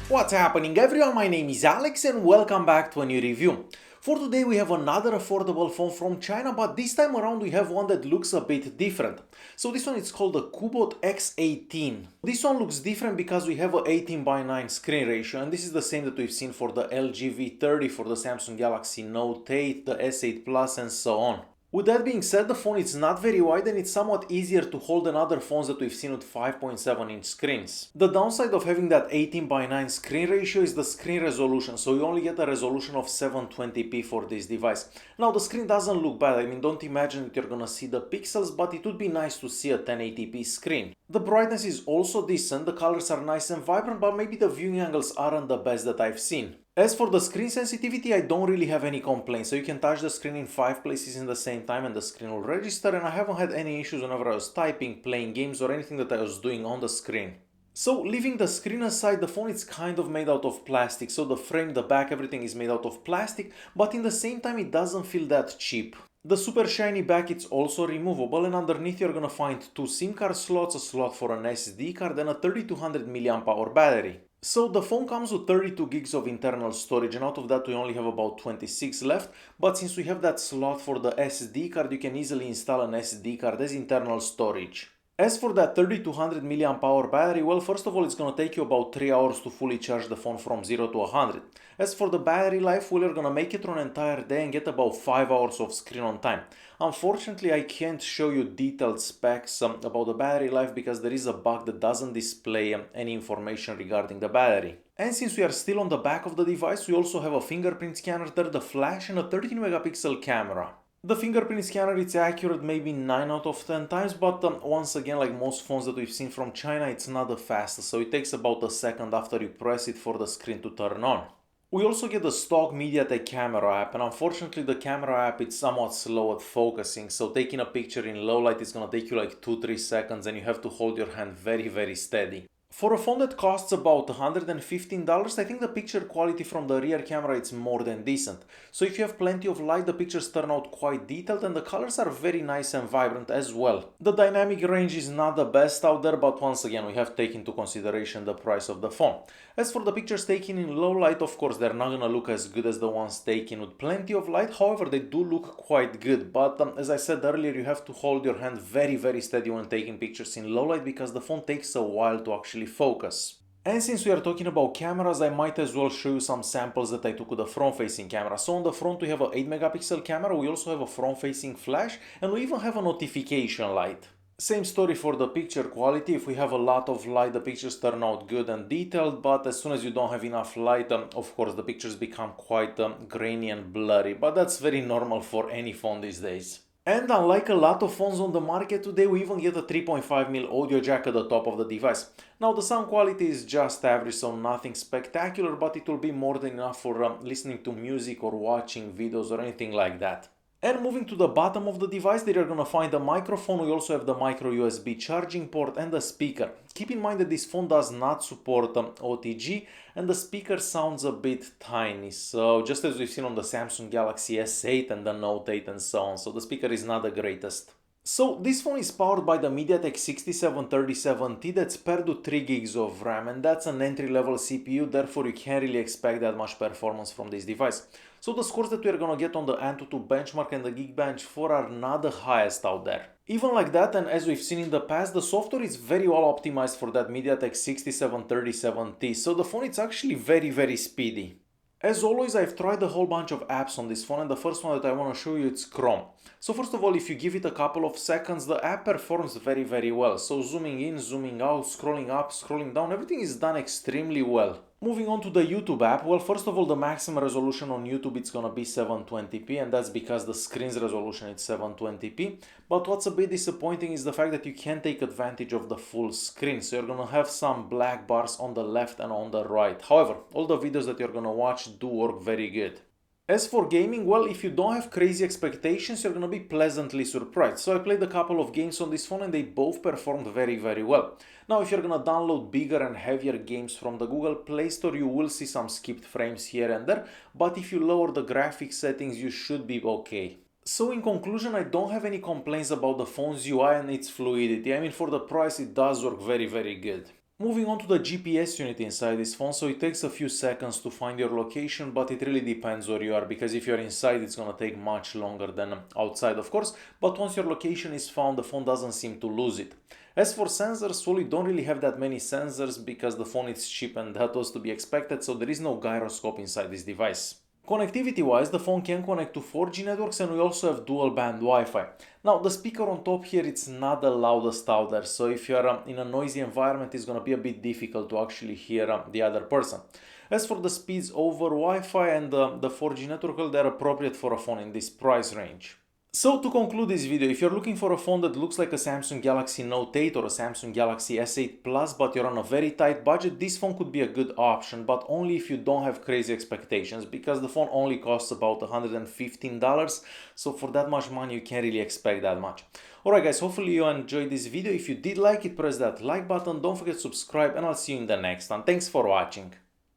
What's happening everyone, my name is Alex and welcome back to a new review. For today we have another affordable phone from China, but this time around we have one that looks a bit different. So this one is called the Cubot X18. This one looks different because we have a 18:9 screen ratio, and this is the same that we've seen for the LG V30, for the Samsung Galaxy Note 8, the S8 Plus and so on. With that being said, the phone is not very wide and it's somewhat easier to hold than other phones that we've seen with 5.7-inch screens. The downside of having that 18:9 screen ratio is the screen resolution, so you only get a resolution of 720p for this device. Now the screen doesn't look bad, I mean don't imagine that you're gonna see the pixels, but it would be nice to see a 1080p screen. The brightness is also decent, the colors are nice and vibrant, but maybe the viewing angles aren't the best that I've seen. As for the screen sensitivity, I don't really have any complaints, so you can touch the screen in 5 places in the same time and the screen will register, and I haven't had any issues whenever I was typing, playing games or anything that I was doing on the screen. So leaving the screen aside, the phone is kind of made out of plastic, so the frame, the back, everything is made out of plastic, but in the same time it doesn't feel that cheap. The super shiny back is also removable, and underneath you're gonna find 2 SIM card slots, a slot for an SD card and a 3200 mAh battery. So the phone comes with 32 gigs of internal storage, and out of that we only have about 26 left, but since we have that slot for the SD card, you can easily install an SD card as internal storage. As for that 3200 mAh battery, well, first of all, it's gonna take you about 3 hours to fully charge the phone from 0 to 100. As for the battery life, well, you're gonna make it through an entire day and get about 5 hours of screen on time. Unfortunately, I can't show you detailed specs about the battery life because there is a bug that doesn't display any information regarding the battery. And since we are still on the back of the device, we also have a fingerprint scanner there, the flash, and a 13 megapixel camera. The fingerprint scanner is accurate maybe 9 out of 10 times, but once again, like most phones that we've seen from China, it's not the fastest, so it takes about a second after you press it for the screen to turn on. We also get the stock MediaTek camera app, and unfortunately the camera app is somewhat slow at focusing, so taking a picture in low light is gonna take you like 2-3 seconds and you have to hold your hand very steady. For a phone that costs about $115, I think the picture quality from the rear camera is more than decent. So if you have plenty of light, the pictures turn out quite detailed and the colors are very nice and vibrant as well. The dynamic range is not the best out there, but once again we have to take into consideration the price of the phone. As for the pictures taken in low light, of course they're not gonna look as good as the ones taken with plenty of light, however they do look quite good, but as I said earlier, you have to hold your hand very steady when taking pictures in low light because the phone takes a while to actually focus. And since we are talking about cameras, I might as well show you some samples that I took with the front-facing camera. So on the front we have an 8 megapixel camera, we also have a front-facing flash, and we even have a notification light. Same story for the picture quality. If we have a lot of light, the pictures turn out good and detailed, but as soon as you don't have enough light, of course the pictures become quite grainy and blurry, but that's very normal for any phone these days. And unlike a lot of phones on the market today, we even get a 3.5mm audio jack at the top of the device. Now the sound quality is just average, so nothing spectacular, but it will be more than enough for listening to music or watching videos or anything like that. And moving to the bottom of the device, there you're gonna find a microphone. We also have the micro USB charging port and the speaker. Keep in mind that this phone does not support OTG and the speaker sounds a bit tiny, so just as we've seen on the Samsung Galaxy S8 and the Note 8 and so on, so the speaker is not the greatest. So this phone is powered by the MediaTek 6737T that's paired with 3 gigs of RAM, and that's an entry-level CPU, therefore you can't really expect that much performance from this device. So the scores that we are gonna get on the AnTuTu benchmark and the Geekbench 4 are not the highest out there. Even like that, and as we've seen in the past, the software is very well optimized for that MediaTek 6737T, so the phone is actually very speedy. As always, I've tried a whole bunch of apps on this phone, and the first one that I want to show you is Chrome. So first of all, if you give it a couple of seconds, the app performs very well. So zooming in, zooming out, scrolling up, scrolling down, everything is done extremely well. Moving on to the YouTube app, well, first of all, the maximum resolution on YouTube it's gonna be 720p, and that's because the screen's resolution is 720p. But what's a bit disappointing is the fact that you can't take advantage of the full screen, so you're gonna have some black bars on the left and on the right. However, all the videos that you're gonna watch do work very good. As for gaming, well, if you don't have crazy expectations, you're gonna be pleasantly surprised. So I played a couple of games on this phone and they both performed very well. Now, if you're gonna download bigger and heavier games from the Google Play Store, you will see some skipped frames here and there, but if you lower the graphics settings, you should be okay. So in conclusion, I don't have any complaints about the phone's UI and its fluidity. I mean, for the price, it does work very good. Moving on to the GPS unit inside this phone, so it takes a few seconds to find your location, but it really depends where you are, because if you're inside it's gonna take much longer than outside, of course, but once your location is found, the phone doesn't seem to lose it. As for sensors, well, you don't really have that many sensors because the phone is cheap and that was to be expected, so there is no gyroscope inside this device. Connectivity-wise, the phone can connect to 4G networks and we also have dual-band Wi-Fi. Now, the speaker on top here, it's not the loudest out there, so if you're in a noisy environment, it's going to be a bit difficult to actually hear the other person. As for the speeds over Wi-Fi and the 4G network, well, they're appropriate for a phone in this price range. So to conclude this video, if you're looking for a phone that looks like a Samsung Galaxy Note 8 or a Samsung Galaxy S8 Plus, but you're on a very tight budget, this phone could be a good option, but only if you don't have crazy expectations, because the phone only costs about $115, so for that much money you can't really expect that much. Alright guys, hopefully you enjoyed this video. If you did like it, press that like button, don't forget to subscribe, and I'll see you in the next one. Thanks for watching.